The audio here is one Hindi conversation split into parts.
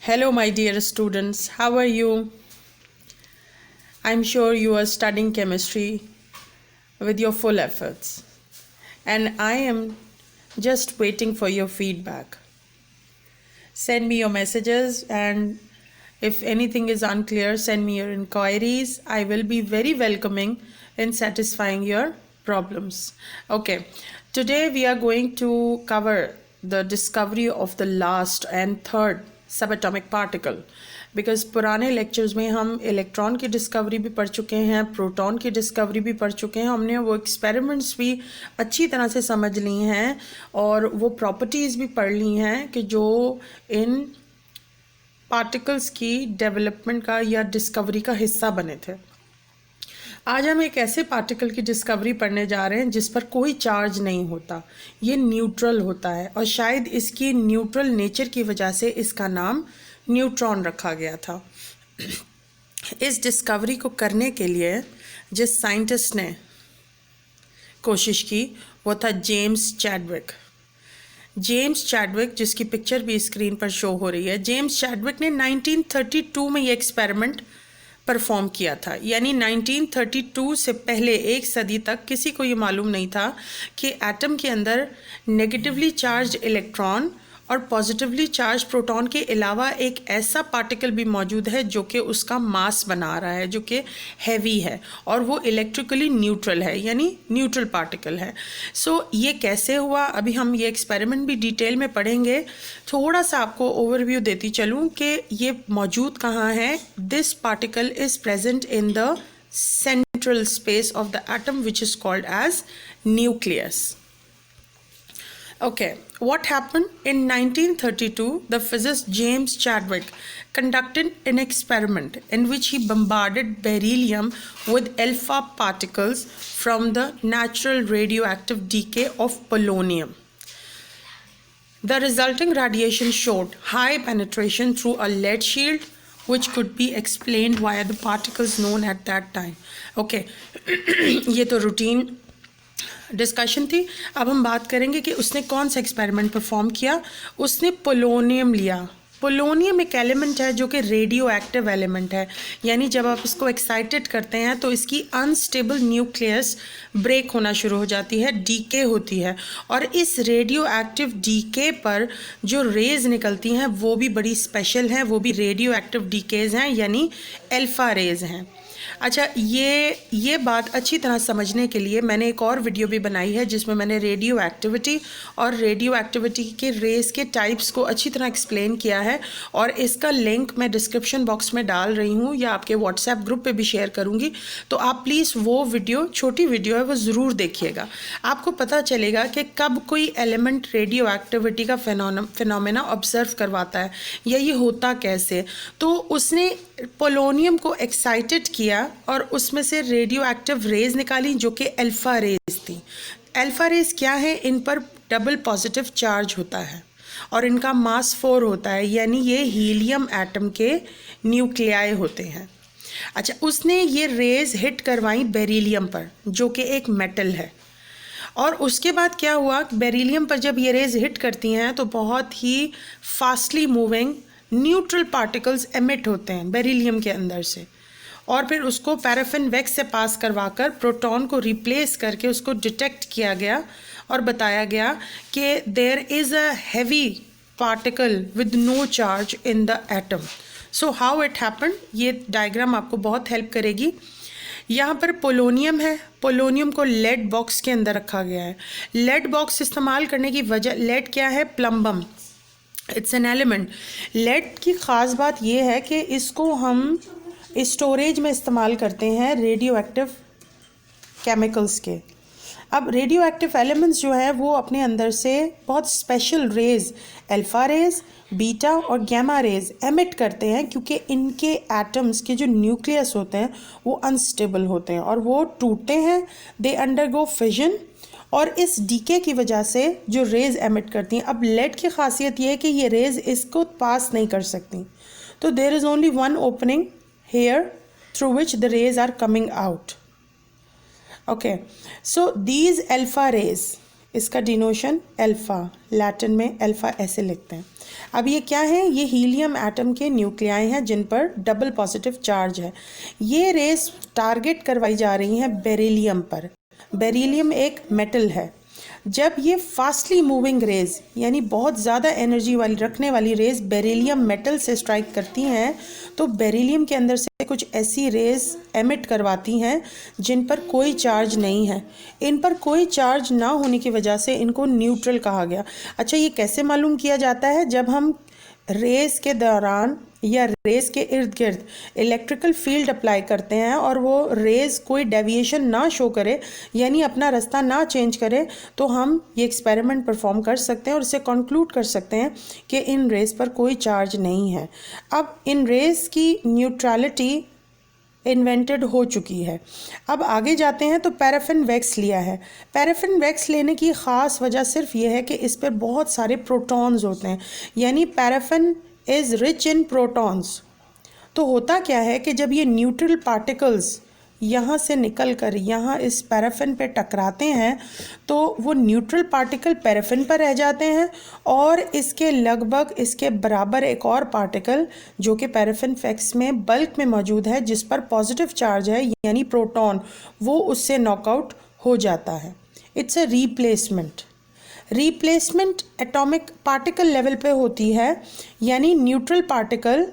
Hello, my dear students. How are you? I'm sure you are studying chemistry with your full efforts, and I am just waiting for your feedback. Send me your messages, and if anything is unclear, send me your inquiries. I will be very welcoming in satisfying your problems. Okay, today we are going to cover the discovery of the last and third subatomic particle. Because पुराने लेक्चर्स में हम इलेक्ट्रॉन की डिस्कवरी भी पढ़ चुके हैं, प्रोटॉन की डिस्कवरी भी पढ़ चुके हैं, हमने वो एक्सपेरिमेंट्स भी अच्छी तरह से समझ ली हैं और वो प्रॉपर्टीज़ भी पढ़ ली हैं कि जो इन पार्टिकल्स की डेवलपमेंट का या डिस्कवरी का हिस्सा बने थे। आज हम एक ऐसे पार्टिकल की डिस्कवरी पढ़ने जा रहे हैं जिस पर कोई चार्ज नहीं होता, ये न्यूट्रल होता है और शायद इसकी न्यूट्रल नेचर की वजह से इसका नाम न्यूट्रॉन रखा गया था। इस डिस्कवरी को करने के लिए जिस साइंटिस्ट ने कोशिश की वो था जेम्स चैडविक। जेम्स चैडविक, जिसकी पिक्चर भी स्क्रीन पर शो हो रही है, जेम्स चैडविक ने 1932 में ये एक्सपेरिमेंट परफॉर्म किया था। यानी 1932 से पहले एक सदी तक किसी को ये मालूम नहीं था कि एटम के अंदर नेगेटिवली चार्ज इलेक्ट्रॉन और पॉजिटिवली चार्ज प्रोटॉन के अलावा एक ऐसा पार्टिकल भी मौजूद है जो कि उसका मास बना रहा है, जो कि हैवी है और वो इलेक्ट्रिकली न्यूट्रल है, यानी न्यूट्रल पार्टिकल है। सो ये कैसे हुआ, अभी हम ये एक्सपेरिमेंट भी डिटेल में पढ़ेंगे। थोड़ा सा आपको ओवरव्यू देती चलूँ कि ये मौजूद कहाँ है। This particle is present in the central space of the atom which is called as nucleus. Okay, what happened? In 1932, the physicist James Chadwick conducted an experiment in which he bombarded beryllium with alpha particles from the natural radioactive decay of polonium. The resulting radiation showed high penetration through a lead shield, which could be explained via the particles known at that time. Okay, ये तो routine डिस्कशन थी। अब हम बात करेंगे कि उसने कौन सा एक्सपेरिमेंट परफॉर्म किया। उसने पोलोनियम लिया। पोलोनियम एक एलिमेंट है जो कि रेडियो एक्टिव एलिमेंट है, यानी जब आप इसको एक्साइटेड करते हैं तो इसकी अनस्टेबल न्यूक्लियस ब्रेक होना शुरू हो जाती है, डीके होती है, और इस रेडियो एक्टिव डीके पर जो रेज निकलती हैं वो भी बड़ी स्पेशल हैं, वो भी रेडियो एक्टिव डीकेज हैं, यानी अल्फा रेज हैं। अच्छा, ये बात अच्छी तरह समझने के लिए मैंने एक और वीडियो भी बनाई है जिसमें मैंने रेडियो एक्टिविटी और रेडियो एक्टिविटी के रेस के टाइप्स को अच्छी तरह एक्सप्लेन किया है और इसका लिंक मैं डिस्क्रिप्शन बॉक्स में डाल रही हूँ या आपके व्हाट्सएप ग्रुप पे भी शेयर करूँगी। तो आप प्लीज़ वो वीडियो, छोटी वीडियो है, वो ज़रूर देखिएगा। आपको पता चलेगा कि कब कोई एलिमेंट रेडियो एक्टिविटी का फिनोमेना ऑब्जर्व करवाता है या ये होता कैसे। तो उसने पोलोनियम को एक्साइटेड किया और उसमें से रेडियो एक्टिव रेज निकाली जो कि अल्फा रेज थी। अल्फा रेज क्या है, इन पर डबल पॉजिटिव चार्ज होता है और इनका मास 4 होता है, यानी ये हीलियम एटम के न्यूक्लियाई होते हैं। अच्छा, उसने ये रेज हिट करवाई बेरिलियम पर जो कि एक मेटल है, और उसके बाद क्या हुआ, बेरिलियम पर जब ये रेज हिट करती हैं तो बहुत ही fastly moving neutral particles emit होते हैं बेरिलियम के अंदर से, और फिर उसको पैराफिन वैक्स से पास करवाकर प्रोटॉन को रिप्लेस करके उसको डिटेक्ट किया गया और बताया गया कि there is a heavy particle with no charge in the atom. So how it happened, ये डायग्राम आपको बहुत हेल्प करेगी। यहाँ पर पोलोनियम है, पोलोनियम को लेड बॉक्स के अंदर रखा गया है। लेड बॉक्स इस्तेमाल करने की वजह, लेड क्या है, plumbum, it's an element. Lead की ख़ास बात यह है कि इसको हम स्टोरेज में इस्तेमाल करते हैं रेडियो एक्टिव केमिकल्स के। अब रेडियो एक्टिव एलिमेंट्स जो हैं वो अपने अंदर से बहुत special rays, alpha rays, beta और गैमा रेज एमिट करते हैं, क्योंकि इनके एटम्स के जो न्यूक्लियस होते हैं वो अनस्टेबल होते हैं और वो टूटते हैं, दे अंडरगो फिजन, और इस डीके की वजह से जो रेज एमिट करती हैं। अब लेड की खासियत ये है कि ये रेज इसको पास नहीं कर सकती, तो there is only one opening here through which the rays are coming out. Okay, so these alpha rays, इसका डिनोशन अल्फ़ा, लैटिन में अल्फ़ा ऐसे लिखते हैं। अब ये क्या है, ये हीलियम एटम के न्यूक्लियाई हैं जिन पर डबल पॉजिटिव चार्ज है। ये रेस टारगेट करवाई जा रही हैं बेरिलियम पर। बेरिलियम एक मेटल है। जब ये फास्टली मूविंग रेज यानी बहुत ज़्यादा एनर्जी वाली रखने वाली रेज बेरिलियम मेटल से स्ट्राइक करती हैं तो बेरिलियम के अंदर से कुछ ऐसी रेज एमिट करवाती हैं जिन पर कोई चार्ज नहीं है। इन पर कोई चार्ज ना होने की वजह से इनको न्यूट्रल कहा गया। अच्छा, ये कैसे मालूम किया जाता है? जब हम रेस के दौरान या रेस के इर्द गिर्द इलेक्ट्रिकल फील्ड अप्लाई करते हैं और वो रेस कोई डेविएशन ना शो करे यानी अपना रास्ता ना चेंज करे, तो हम ये एक्सपेरिमेंट परफॉर्म कर सकते हैं और इसे कंक्लूड कर सकते हैं कि इन रेस पर कोई चार्ज नहीं है। अब इन रेस की न्यूट्रलिटी इन्वेंटेड हो चुकी है। अब आगे जाते हैं तो पैराफिन वैक्स लिया है। पैराफिन वैक्स लेने की ख़ास वजह सिर्फ ये है कि इस पर बहुत सारे प्रोटॉन्स होते हैं, यानी paraffin is rich in protons. तो होता क्या है कि जब ये न्यूट्रल पार्टिकल्स यहाँ से निकल कर यहाँ इस पैराफिन पे टकराते हैं तो वो न्यूट्रल पार्टिकल पैराफिन पर रह जाते हैं और इसके लगभग इसके बराबर एक और पार्टिकल जो कि पैराफिन वैक्स में बल्क में मौजूद है जिस पर पॉजिटिव चार्ज है यानी प्रोटॉन, वो उससे नॉकआउट हो जाता है। It's a replacement atomic particle level पे होती है, यानी neutral particle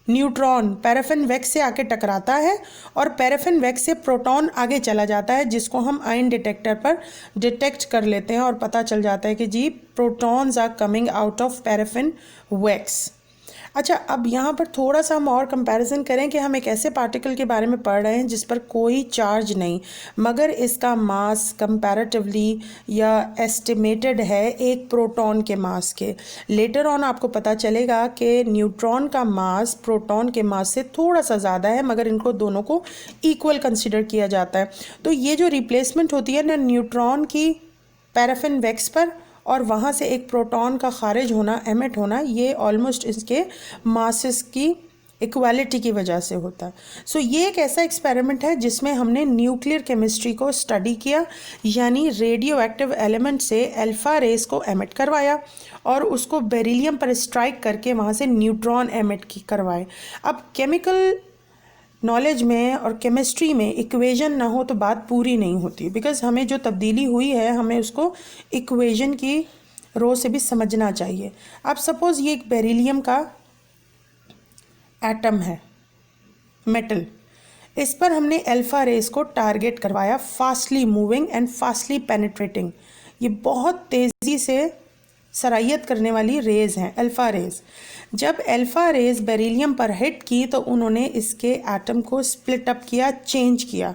neutron paraffin wax से आके टकराता है और पैराफिन वैक्स से प्रोटॉन आगे चला जाता है जिसको हम आयन डिटेक्टर पर डिटेक्ट कर लेते हैं और पता चल जाता है कि जी protons are coming out of paraffin wax. अच्छा, अब यहाँ पर थोड़ा सा हम और कंपैरिजन करें कि हम एक ऐसे पार्टिकल के बारे में पढ़ रहे हैं जिस पर कोई चार्ज नहीं मगर इसका मास कंपैरेटिवली या एस्टिमेटेड है एक प्रोटॉन के मास के। लेटर ऑन आपको पता चलेगा कि न्यूट्रॉन का मास प्रोटॉन के मास से थोड़ा सा ज़्यादा है मगर इनको दोनों को इक्वल कंसिडर किया जाता है। तो ये जो रिप्लेसमेंट होती है ना न्यूट्रॉन की पैराफिन वैक्स पर और वहाँ से एक प्रोटॉन का खारिज होना, एमिट होना, ये ऑलमोस्ट इसके मासेस की इक्वालिटी की वजह से होता है। सो ये एक ऐसा एक्सपेरिमेंट है जिसमें हमने न्यूक्लियर केमिस्ट्री को स्टडी किया, यानी रेडियो एक्टिव एलिमेंट से अल्फ़ा रेस को एमिट करवाया और उसको बेरिलियम पर स्ट्राइक करके वहाँ से न्यूट्रॉन एमिट करवाए। अब केमिकल नॉलेज में और केमिस्ट्री में इक्वेशन ना हो तो बात पूरी नहीं होती, बिकॉज़ हमें जो तब्दीली हुई है हमें उसको इक्वेशन की रो से भी समझना चाहिए। अब सपोज़ ये एक बेरिलियम का एटम है, मेटल, इस पर हमने अल्फ़ा रेस को टारगेट करवाया, fastly moving and fastly penetrating. ये बहुत तेज़ी से सरायत करने वाली रेज़ हैं, अल्फ़ा रेज़। जब अल्फ़ा रेज़ बेरिलियम पर हिट की तो उन्होंने इसके एटम को स्प्लिट अप किया, चेंज किया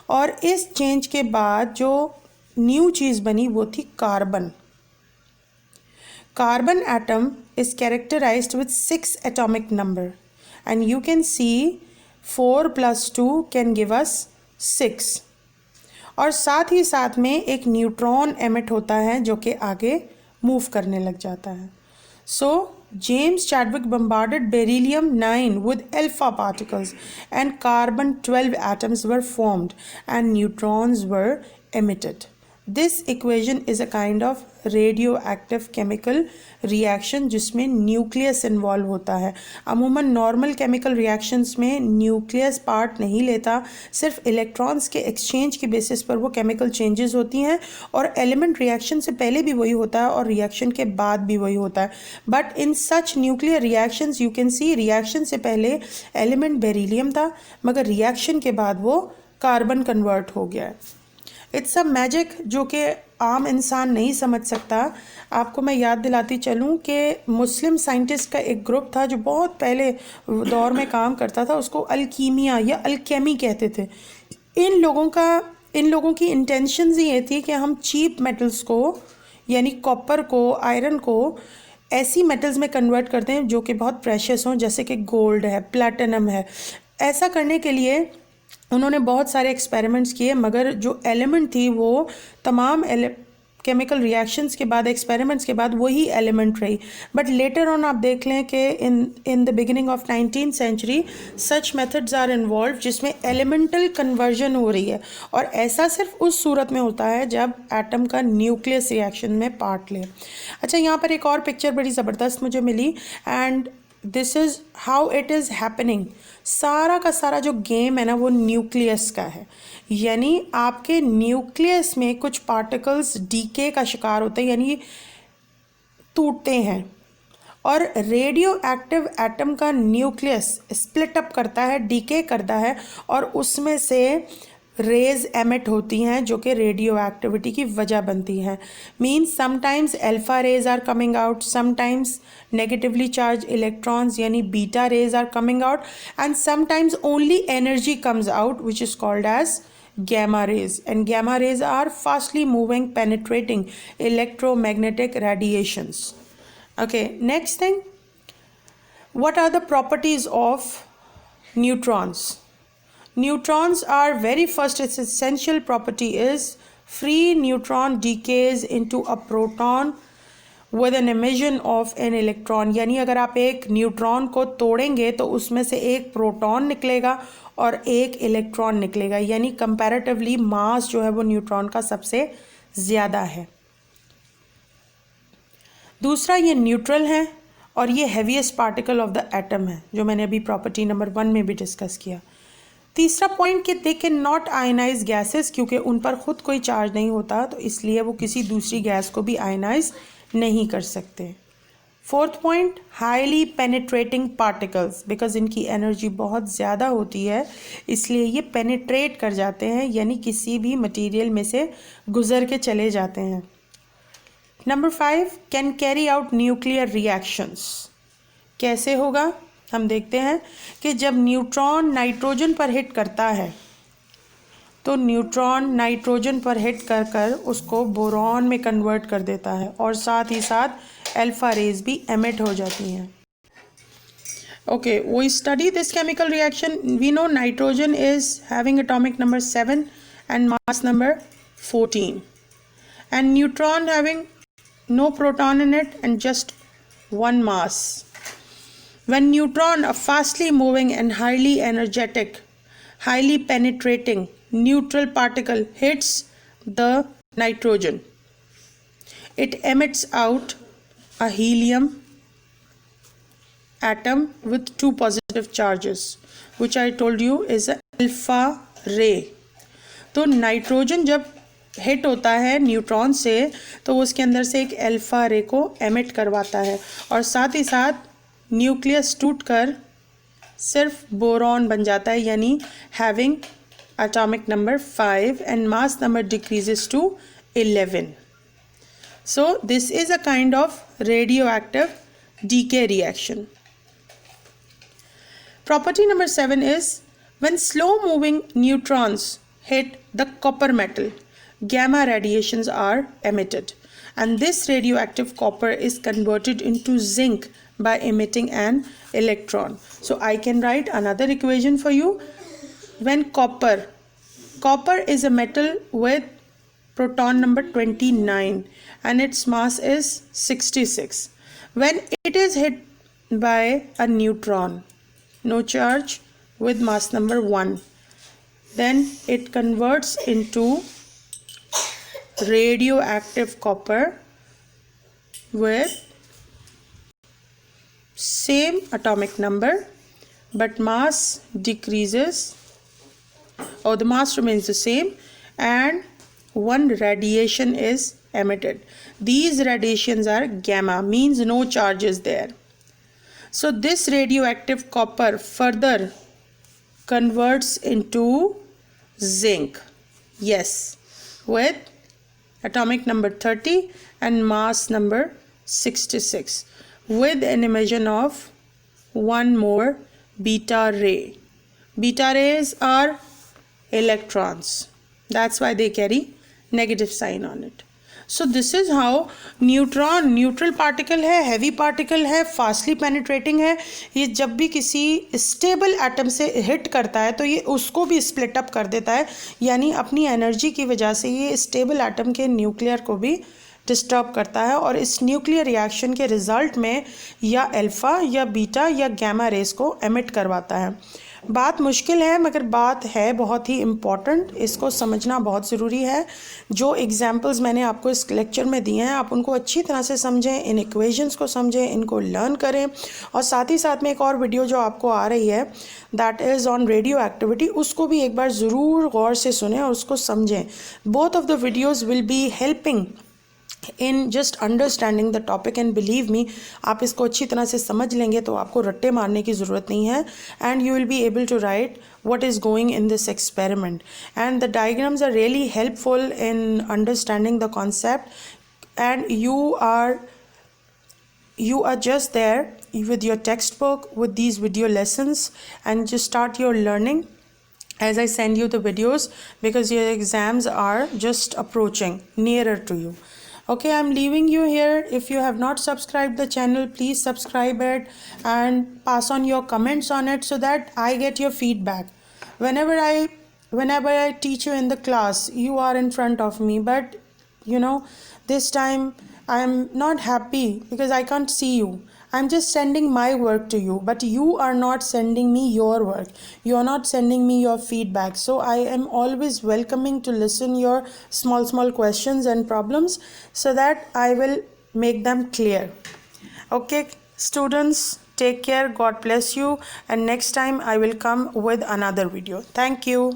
और इस चेंज के बाद जो न्यू चीज़ बनी वो थी carbon. Carbon atom is characterized with 6 atomic number and you can see 4 + 2 can give us 6 और साथ ही साथ में एक न्यूट्रॉन एमिट होता है जो कि आगे मूव करने लग जाता है। So James Chadwick bombarded beryllium-9 with alpha particles and carbon-12 atoms were formed and neutrons were emitted. This equation is a kind of radioactive chemical reaction जिसमें न्यूक्लियस इन्वॉल्व होता है। अमूमन नॉर्मल केमिकल रिएक्शंस में न्यूक्लियस पार्ट नहीं लेता, सिर्फ इलेक्ट्रॉन्स के एक्सचेंज के बेसिस पर वो केमिकल चेंजेस होती हैं और एलिमेंट रिएक्शन से पहले भी वही होता है और रिएक्शन के बाद भी वही होता है। But in such nuclear reactions you can C reaction से पहले एलिमेंट बेरिलियम था मगर रिएक्शन के बाद वो कार्बन कन्वर्ट हो गया है। इट्स अ मैजिक जो कि आम इंसान नहीं समझ सकता। आपको मैं याद दिलाती चलूँ कि मुस्लिम साइंटिस्ट का एक ग्रुप था जो बहुत पहले दौर में काम करता था, उसको अल्कीमिया या अल्केमी कहते थे। इन लोगों की इंटेंशंस ये थी कि हम चीप मेटल्स को यानी कॉपर को, आयरन को ऐसी मेटल्स में कन्वर्ट करते हैं जो कि बहुत प्रेशियस हों, जैसे कि गोल्ड है, प्लैटिनम है। ऐसा करने के लिए उन्होंने बहुत सारे एक्सपेरिमेंट्स किए मगर जो एलिमेंट थी वो तमाम केमिकल रिएक्शंस के बाद, एक्सपेरिमेंट्स के बाद वही एलिमेंट रही। बट लेटर ऑन आप देख लें कि in the beginning of 19th century such methods are involve जिसमें एलिमेंटल कन्वर्जन हो रही है, और ऐसा सिर्फ उस सूरत में होता है जब एटम का न्यूक्लियस रिएक्शन में पार्ट ले। अच्छा, यहाँ पर एक और पिक्चर बड़ी ज़बरदस्त मुझे मिली, and this is how it is happening. सारा का सारा जो गेम है ना वो न्यूक्लियस का है, यानी आपके न्यूक्लियस में कुछ पार्टिकल्स डीके का शिकार होते हैं, यानी टूटते हैं, और रेडियो एक्टिव एटम का न्यूक्लियस स्प्लिट अप करता है, डीके करता है, और उसमें से रेज एमिट होती हैं जो कि रेडियो एक्टिविटी की वजह बनती हैं। Means sometimes alpha rays are coming out, sometimes negatively charged electrons यानी beta rays are coming out, and sometimes only energy comes out which is called as gamma rays, and gamma rays are fastly moving penetrating electromagnetic radiations. Okay, next thing, what are the properties of neutrons? Neutrons are very first, its essential property is free neutron decays into a proton with an emission of an electron, यानी अगर आप एक न्यूट्रॉन को तोड़ेंगे तो उसमें से एक प्रोटॉन निकलेगा और एक इलेक्ट्रॉन निकलेगा, यानी कंपैरेटिवली मास जो है वो न्यूट्रॉन का सबसे ज़्यादा है। दूसरा, ये न्यूट्रल है और ये heaviest particle of the atom है, जो मैंने अभी प्रॉपर्टी नंबर 1 में भी डिस्कस किया। तीसरा पॉइंट कि they can not ionize gases, क्योंकि उन पर खुद कोई चार्ज नहीं होता, तो इसलिए वो किसी दूसरी गैस को भी आयनाइज नहीं कर सकते। Fourth point, highly penetrating particles, because इनकी एनर्जी बहुत ज़्यादा होती है, इसलिए ये पेनिट्रेट कर जाते हैं, यानी किसी भी मटेरियल में से गुजर के चले जाते हैं। Number 5, can carry out nuclear reactions. कैसे होगा हम देखते हैं कि जब न्यूट्रॉन नाइट्रोजन पर हिट करता है तो न्यूट्रॉन नाइट्रोजन पर हिट कर कर उसको बोरॉन में कन्वर्ट कर देता है, और साथ ही साथ अल्फा रेज भी एमिट हो जाती हैं। Okay, we study this chemical reaction. We know nitrogen is having atomic number 7 and mass number 14, and neutron having no proton in it and just 1 mass. When neutron, a fastly moving and highly energetic, highly penetrating neutral particle hits the nitrogen, it emits out a helium atom with 2 positive charges, which I told you is an alpha ray. तो नाइट्रोजन जब हिट होता है न्यूट्रॉन से तो वो उसके अंदर से एक अल्फा रे को एमिट करवाता है, और साथ ही साथ न्यूक्लियस टूटकर सिर्फ बोरॉन बन जाता है, यानी having atomic number 5 and mass number decreases to 11. So this is a kind of radioactive decay reaction. Property number 7 is when slow moving neutrons hit the copper metal, gamma radiations are emitted, and this radioactive copper is converted into zinc by emitting an electron. So I can write another equation for you. When copper is a metal with proton number 29 and its mass is 66. When it is hit by a neutron, no charge, with mass number 1, then it converts into radioactive copper with same atomic number, but mass decreases, or the mass remains the same, and 1 radiation is emitted. These radiations are gamma, means no charge is there. So this radioactive copper further converts into zinc, yes, with atomic number 30 and mass number 66, with an emission of 1 more beta ray. Beta rays are electrons, that's why they carry negative sign on it. So this is how neutron, neutral particle है, हैवी पार्टिकल है, फास्टली पेनिट्रेटिंग है। ये जब भी किसी स्टेबल एटम से हिट करता है तो ये उसको भी स्प्लिट अप कर देता है, यानी अपनी एनर्जी की वजह से ये स्टेबल एटम के न्यूक्लियर को भी डिस्टर्ब करता है और इस न्यूक्लियर रिएक्शन के रिजल्ट में या अल्फ़ा या बीटा या गामा रेस को एमिट करवाता है। बात मुश्किल है मगर बात है बहुत ही इम्पॉर्टेंट, इसको समझना बहुत ज़रूरी है। जो एग्जांपल्स मैंने आपको इस लेक्चर में दिए हैं आप उनको अच्छी तरह से समझें, इन इक्वेशंस को समझें, इनको लर्न करें और साथ ही साथ में एक और वीडियो जो आपको आ रही है that is on radio activity, उसको भी एक बार ज़रूर गौर से सुनें और उसको समझें। Both of the videos will be helping in just understanding the topic and believe me, आप इसको अच्छी तरह से समझ लेंगे तो आपको रट्टे मारने की ज़रूरत नहीं है and you will be able to write what is going in this experiment, and the diagrams are really helpful in understanding the concept and you are just there with your textbook with these video lessons and just start your learning as I send you the videos because your exams are just approaching nearer to you. Okay, I'm leaving you here. If you have not subscribed the channel, please subscribe it and pass on your comments on it so that I get your feedback. Whenever I teach you in the class, you are in front of me, but this time I'm not happy because I can't see you. I'm just sending my work to you, but you are not sending me your work. You are not sending me your feedback. So I am always welcoming to listen your small questions and problems so that I will make them clear. Okay, students, take care. God bless you. And next time I will come with another video. Thank you.